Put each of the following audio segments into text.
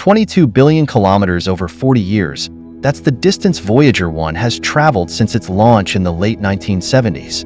22 billion kilometers over 40 years. That's the distance Voyager 1 has traveled since its launch in the late 1970s.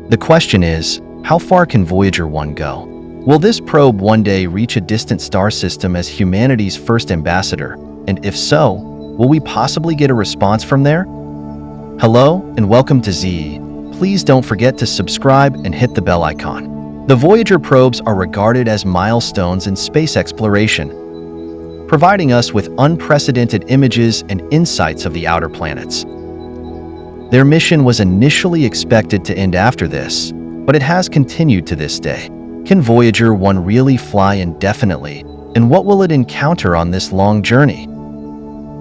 The question is, how far can Voyager 1 go? Will this probe one day reach a distant star system as humanity's first ambassador? And if so, will we possibly get a response from there? Hello, and welcome to ZE. Please don't forget to subscribe and hit the bell icon. The Voyager probes are regarded as milestones in space exploration, providing us with unprecedented images and insights of the outer planets. Their mission was initially expected to end after this, but it has continued to this day. Can Voyager 1 really fly indefinitely, and what will it encounter on this long journey?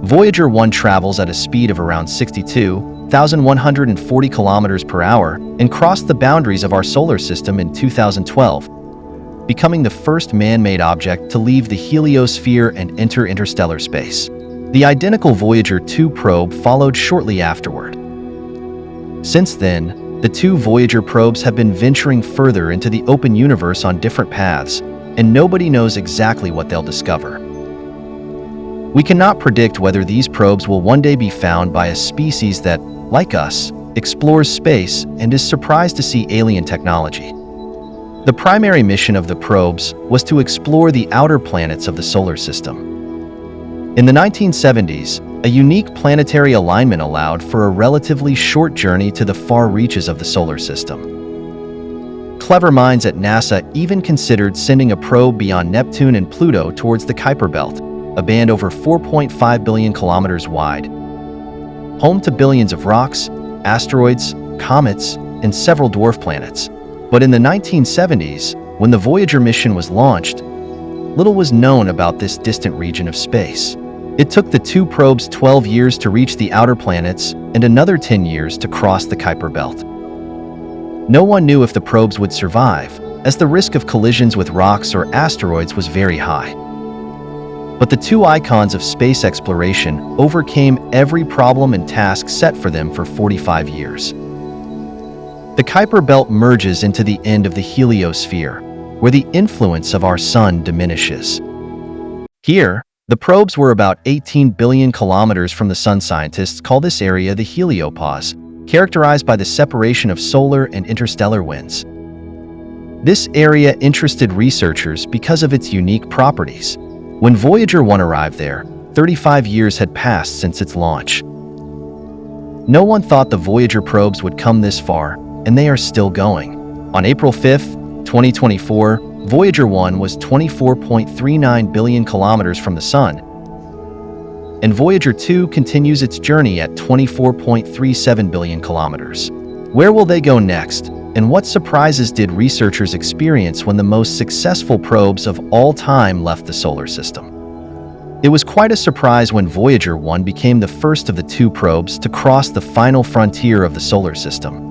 Voyager 1 travels at a speed of around 62,140 kilometers per hour and crossed the boundaries of our solar system in 2012, becoming the first man-made object to leave the Heliosphere and enter interstellar space. The identical Voyager 2 probe followed shortly afterward. Since then, the two Voyager probes have been venturing further into the open universe on different paths, and nobody knows exactly what they'll discover. We cannot predict whether these probes will one day be found by a species that, like us, explores space and is surprised to see alien technology. The primary mission of the probes was to explore the outer planets of the solar system. In the 1970s, a unique planetary alignment allowed for a relatively short journey to the far reaches of the solar system. Clever minds at NASA even considered sending a probe beyond Neptune and Pluto towards the Kyper belt, a band over 4.5 billion kilometers wide, home to billions of rocks, asteroids, comets, and several dwarf planets. But in the 1970s, when the Voyager mission was launched, little was known about this distant region of space. It took the two probes 12 years to reach the outer planets and another 10 years to cross the Kyper belt. No one knew if the probes would survive, as the risk of collisions with rocks or asteroids was very high. But the two icons of space exploration overcame every problem and task set for them for 45 years. The Kyper belt merges into the end of the Heliosphere, where the influence of our Sun diminishes. Here, the probes were about 18 billion kilometers from the Sun. Scientists call this area the Heliopause, characterized by the separation of solar and interstellar winds. This area interested researchers because of its unique properties. When Voyager 1 arrived there, 35 years had passed since its launch. No one thought the Voyager probes would come this far, and they are still going. On April 5, 2024, Voyager 1 was 24.39 billion kilometers from the Sun, and Voyager 2 continues its journey at 24.37 billion kilometers. Where will they go next, and what surprises did researchers experience when the most successful probes of all time left the solar system? It was quite a surprise when Voyager 1 became the first of the two probes to cross the final frontier of the solar system.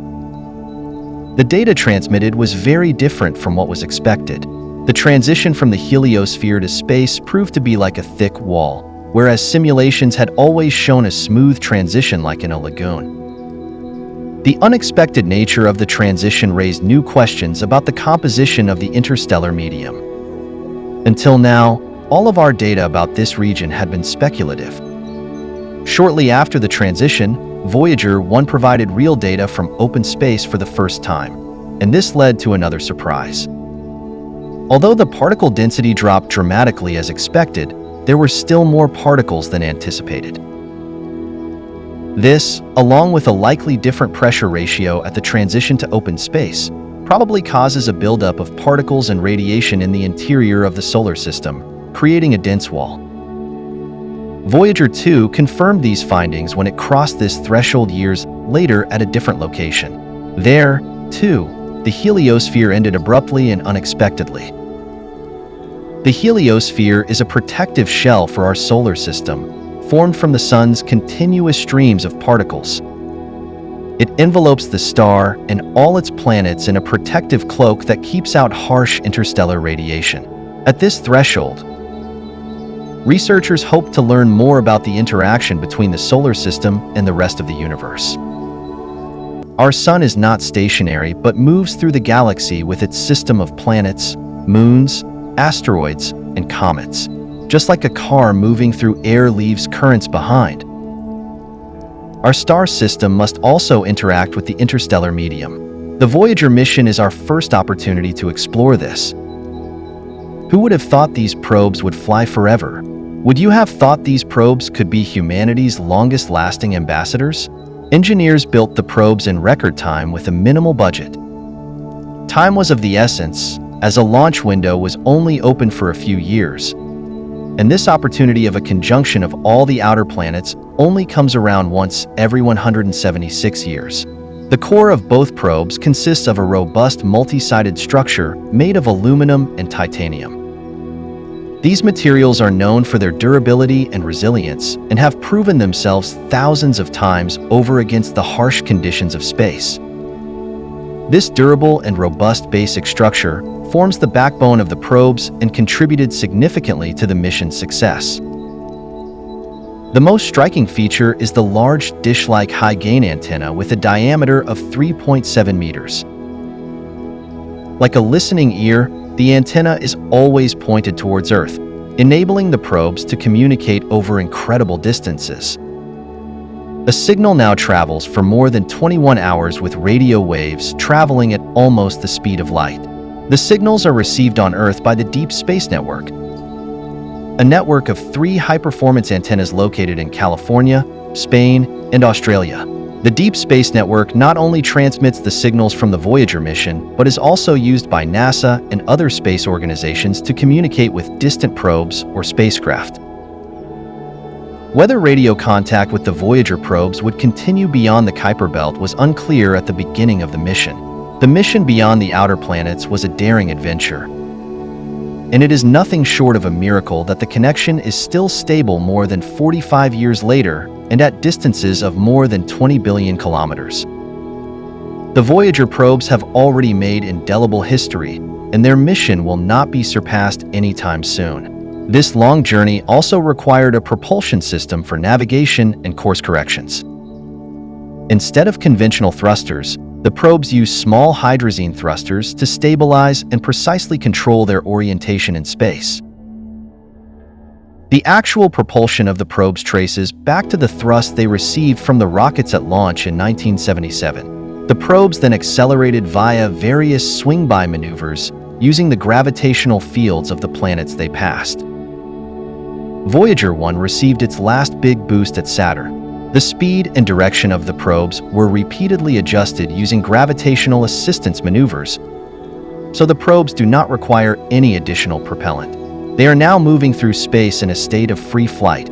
The data transmitted was very different from what was expected. The transition from the heliosphere to space proved to be like a thick wall, whereas simulations had always shown a smooth transition like in a lagoon. The unexpected nature of the transition raised new questions about the composition of the interstellar medium. Until now, all of our data about this region had been speculative. Shortly after the transition, Voyager 1 provided real data from open space for the first time, and this led to another surprise. Although the particle density dropped dramatically as expected, there were still more particles than anticipated. This, along with a likely different pressure ratio at the transition to open space, probably causes a buildup of particles and radiation in the interior of the solar system, creating a dense wall. Voyager 2 confirmed these findings when it crossed this threshold years later at a different location. There, too, the heliosphere ended abruptly and unexpectedly. The heliosphere is a protective shell for our solar system, formed from the Sun's continuous streams of particles. It envelopes the star and all its planets in a protective cloak that keeps out harsh interstellar radiation. At this threshold, researchers hope to learn more about the interaction between the solar system and the rest of the universe. Our Sun is not stationary but moves through the galaxy with its system of planets, moons, asteroids, and comets. just like a car moving through air leaves currents behind. Our star system must also interact with the interstellar medium. The Voyager mission is our first opportunity to explore this. Who would have thought these probes would fly forever? Would you have thought these probes could be humanity's longest-lasting ambassadors? Engineers built the probes in record time with a minimal budget. Time was of the essence, as a launch window was only open for a few years. And this opportunity of a conjunction of all the outer planets only comes around once every 176 years. The core of both probes consists of a robust multi-sided structure made of aluminum and titanium. These materials are known for their durability and resilience and have proven themselves thousands of times over against the harsh conditions of space. This durable and robust basic structure forms the backbone of the probes and contributed significantly to the mission's success. The most striking feature is the large dish-like high-gain antenna with a diameter of 3.7 meters. Like a listening ear, the antenna is always pointed towards Earth, enabling the probes to communicate over incredible distances. A signal now travels for more than 21 hours with radio waves traveling at almost the speed of light. The signals are received on Earth by the Deep Space Network, a network of 3 high-performance antennas located in California, Spain, and Australia. The Deep Space Network not only transmits the signals from the Voyager mission, but is also used by NASA and other space organizations to communicate with distant probes or spacecraft. Whether radio contact with the Voyager probes would continue beyond the Kuiper belt was unclear at the beginning of the mission. The mission beyond the outer planets was a daring adventure. And it is nothing short of a miracle that the connection is still stable more than 45 years later and at distances of more than 20 billion kilometers. The Voyager probes have already made indelible history, and their mission will not be surpassed anytime soon. This long journey also required a propulsion system for navigation and course corrections. Instead of conventional thrusters, the probes use small hydrazine thrusters to stabilize and precisely control their orientation in space. The actual propulsion of the probes traces back to the thrust they received from the rockets at launch in 1977. The probes then accelerated via various swing-by maneuvers using the gravitational fields of the planets they passed. Voyager 1 received its last big boost at Saturn. The speed and direction of the probes were repeatedly adjusted using gravitational assistance maneuvers, so the probes do not require any additional propellant. They are now moving through space in a state of free flight,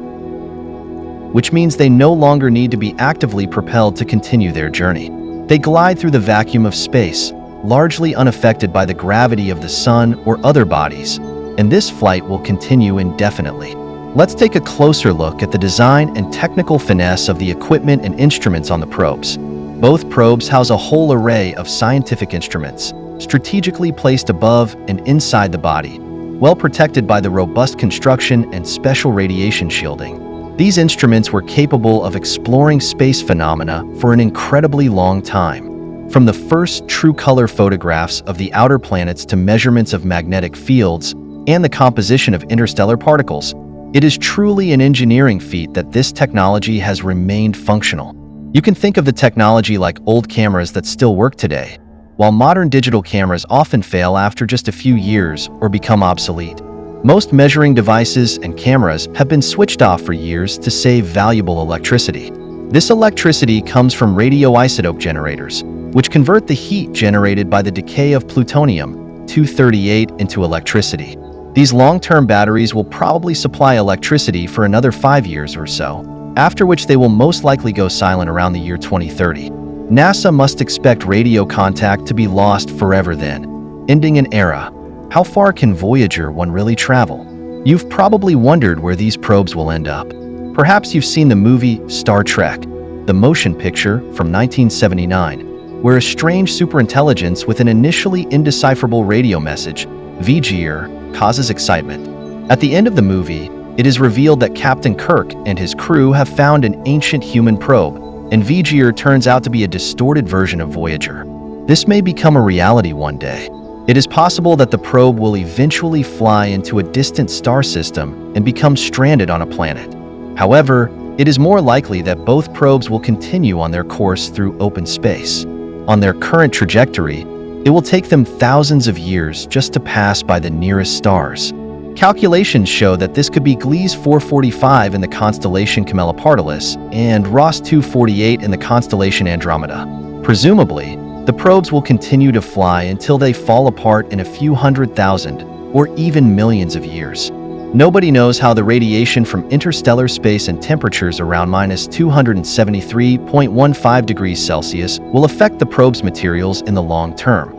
which means they no longer need to be actively propelled to continue their journey. They glide through the vacuum of space, largely unaffected by the gravity of the sun or other bodies, and this flight will continue indefinitely. Let's take a closer look at the design and technical finesse of the equipment and instruments on the probes. Both probes house a whole array of scientific instruments, strategically placed above and inside the body, well protected by the robust construction and special radiation shielding. These instruments were capable of exploring space phenomena for an incredibly long time. From the first true color photographs of the outer planets to measurements of magnetic fields and the composition of interstellar particles, it is truly an engineering feat that this technology has remained functional. You can think of the technology like old cameras that still work today, while modern digital cameras often fail after just a few years or become obsolete. Most measuring devices and cameras have been switched off for years to save valuable electricity. This electricity comes from radioisotope generators, which convert the heat generated by the decay of plutonium-238 into electricity. These long-term batteries will probably supply electricity for another 5 years or so, after which they will most likely go silent around the year 2030. NASA must expect radio contact to be lost forever then, ending an era. How far can Voyager 1 really travel? You've probably wondered where these probes will end up. Perhaps you've seen the movie Star Trek, the motion picture from 1979, where a strange superintelligence with an initially indecipherable radio message, Voyager, causes excitement. At the end of the movie, it is revealed that Captain Kirk and his crew have found an ancient human probe, and Voyager turns out to be a distorted version of Voyager. This may become a reality one day. It is possible that the probe will eventually fly into a distant star system and become stranded on a planet. However, it is more likely that both probes will continue on their course through open space. On their current trajectory, it will take them thousands of years just to pass by the nearest stars. Calculations show that this could be Gliese 445 in the constellation Camelopardalis and Ross 248 in the constellation Andromeda. Presumably, the probes will continue to fly until they fall apart in a few 100,000 or even millions of years. Nobody knows how the radiation from interstellar space and temperatures around -273.15 degrees Celsius will affect the probe's materials in the long term.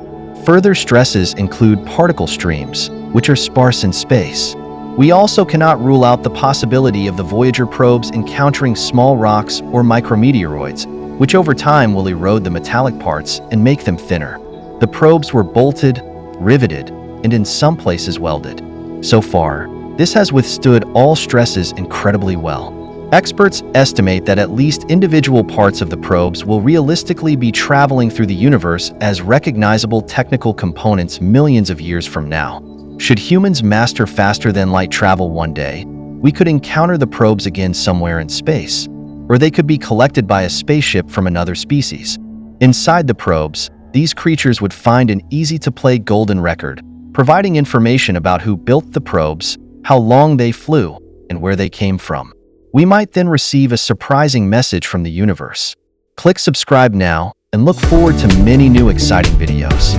Further stresses include particle streams, which are sparse in space. We also cannot rule out the possibility of the Voyager probes encountering small rocks or micrometeoroids, which over time will erode the metallic parts and make them thinner. The probes were bolted, riveted, and in some places welded. So far, this has withstood all stresses incredibly well. Experts estimate that at least individual parts of the probes will realistically be traveling through the universe as recognizable technical components millions of years from now. Should humans master faster-than-light travel one day, we could encounter the probes again somewhere in space, or they could be collected by a spaceship from another species. Inside the probes, these creatures would find an easy-to-play golden record, providing information about who built the probes, how long they flew, and where they came from. We might then receive a surprising message from the universe. Click subscribe now and look forward to many new exciting videos.